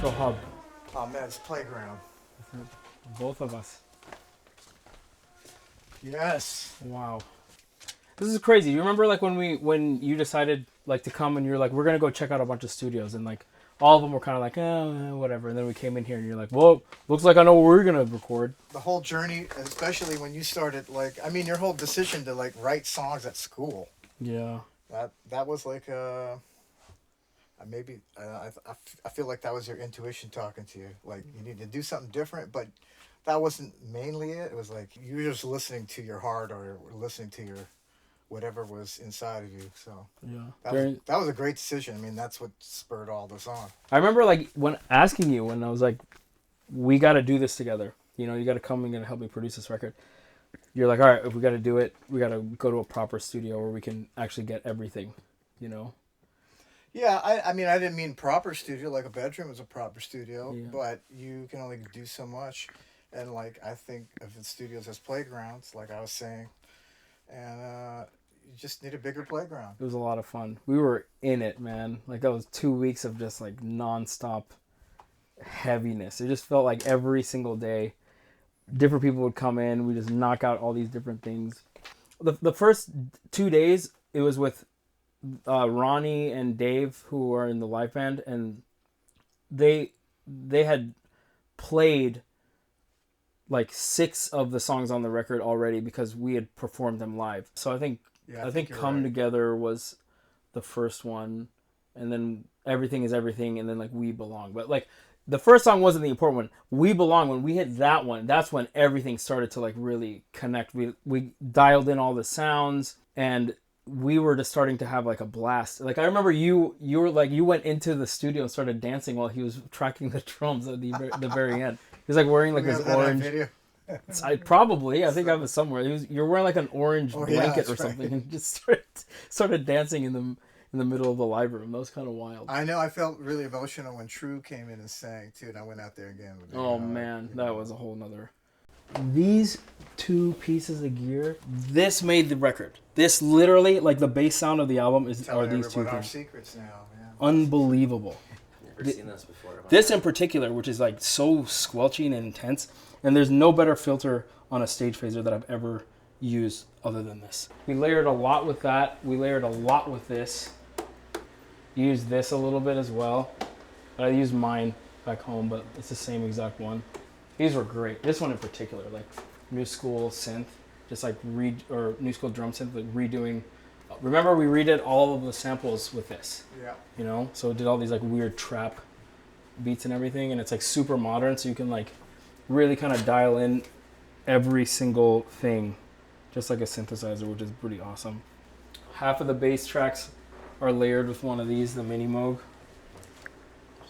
mental hub. Oh man, it's playground. Both of us. Yes. Wow. This is crazy. You remember like when you decided like to come and you're like, we're gonna go check out a bunch of studios, and like all of them were kind of like, whatever. And then we came in here and you're like, well, looks like I know where we're gonna record. The whole journey, especially when you started, like, I mean, your whole decision to like write songs at school. Yeah. That was like maybe I feel like that was your intuition talking to you. Like you need to do something different, but that wasn't mainly it. It was like you were just listening to your heart or listening to your whatever was inside of you. So Yeah. that was a great decision. I mean, that's what spurred all this on. I remember like when asking you when I was like, we got to do this together. You know, you got to come and help me produce this record. You're like, all right, if we got to do it, we got to go to a proper studio where we can actually get everything, you know? Yeah, I mean, I didn't mean proper studio, like a bedroom is a proper studio, Yeah. but you can only do so much. And, like, I think of the studios as playgrounds, like I was saying, and you just need a bigger playground. It was a lot of fun. We were in it, man. Like, that was 2 weeks of just, like, nonstop heaviness. It just felt like every single day, different people would come in. We just knock out all these different things. The first 2 days, it was with Ronnie and Dave, who are in the live band, and they had played like 6 of the songs on the record already because we had performed them live. So I think Come right. Together was the first one, and then Everything Is Everything, and then like We Belong. But like the first song wasn't the important one. We Belong, when we hit that one, that's when everything started to like really connect. We dialed in all the sounds, and we were just starting to have like a blast. Like I remember you were like, you went into the studio and started dancing while he was tracking the drums at the very end. He was like wearing like his orange. Video. I think I have it somewhere. You're wearing like an orange blanket or something, and just started dancing in the middle of the live room. That was kind of wild. I know. I felt really emotional when True came in and sang too, and I went out there again. Oh man, that was a whole nother. These 2 pieces of gear, this made the record. This literally, like the bass sound of the album are these 2 things. Our secrets now. Yeah. Unbelievable. Never seen this before. This in particular, which is like so squelchy and intense, and there's no better filter on a stage phaser that I've ever used other than this. We layered a lot with that. We layered a lot with this. Used this a little bit as well. I used mine back home, but it's the same exact one. These were great. This one in particular, like new school synth, just like new school drum synth, like redoing. Remember, we redid all of the samples with this. Yeah. You know, so it did all these like weird trap beats and everything, and it's like super modern, so you can like really kind of dial in every single thing, just like a synthesizer, which is pretty awesome. Half of the bass tracks are layered with one of these, the Mini Moog.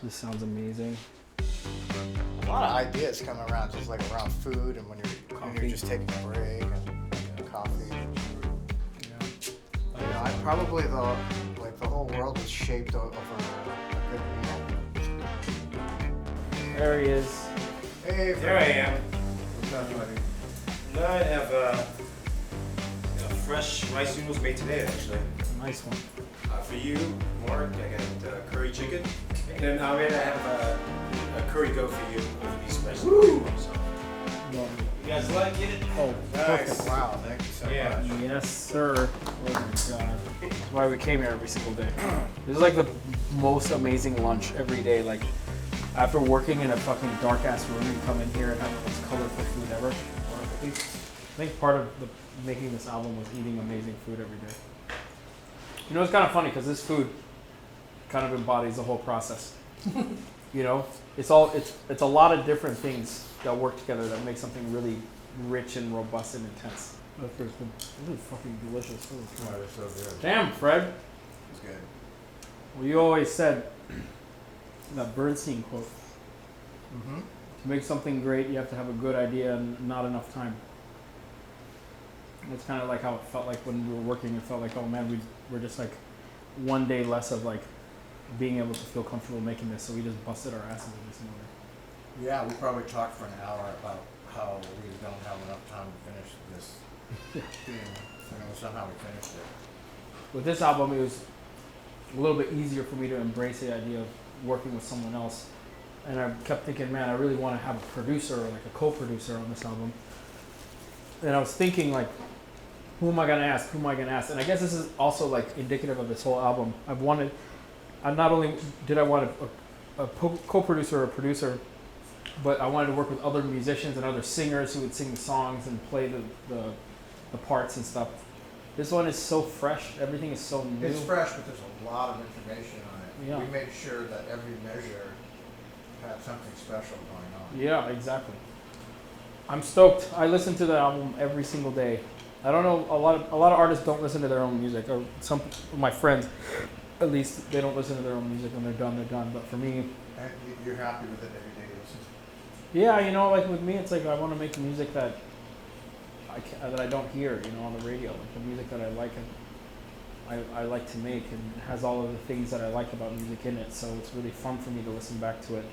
This sounds amazing. A lot of ideas come around, just like around food and when you're just taking a break and coffee. Yeah. You know, probably the whole world was shaped over a good meal. There he is. Hey, There I am. What's up, buddy? No, I have fresh rice noodles made today, actually. Nice one. For you, Mark, I got curry chicken. And then I have a curry goat for you with these spices. Woo! So, you guys like it? Oh, Nice. perfect. Wow, thank you so Yeah. much. Yes, sir. Oh my god. That's why we came here every single day. This is like the most amazing lunch every day. Like, after working in a fucking dark ass room, you come in here and have the most colorful food ever. Or at least, I think part of making this album was eating amazing food every day. You know, it's kind of funny because this food kind of embodies the whole process. You know, it's a lot of different things that work together that make something really rich and robust and intense. This is fucking delicious. Oh, they're so good. Damn, Fred. It's good. Well, you always said that Bernstein quote. Mm-hmm. To make something great, you have to have a good idea and not enough time. It's kind of like how it felt like when we were working. It felt like, oh man, we're just like one day less of like being able to feel comfortable making this, so we just busted our asses every single day. Yeah, we probably talked for an hour about how we don't have enough time to finish this thing. Somehow we finished it. With this album, it was a little bit easier for me to embrace the idea of working with someone else and I kept thinking, man, I really want to have a producer or like a co-producer on this album. And I was thinking like, who am I gonna ask? Who am I gonna ask? And I guess this is also like indicative of this whole album. I not only did I want a co-producer or a producer, but I wanted to work with other musicians and other singers who would sing the songs and play the parts and stuff. This one is so fresh. Everything is so new. It's fresh, but there's a lot of information on it. Yeah. We made sure that every measure had something special going on. Yeah, exactly. I'm stoked. I listen to the album every single day. I don't know, a lot of artists don't listen to their own music, or some of my friends, at least, they don't listen to their own music. When they're done. But for me, And you're happy with it every day you listen to yeah, you know, like with me, it's like I want to make music that that I don't hear, you know, on the radio. Like the music that I like and I like to make, and it has all of the things that I like about music in it. So it's really fun for me to listen back to it.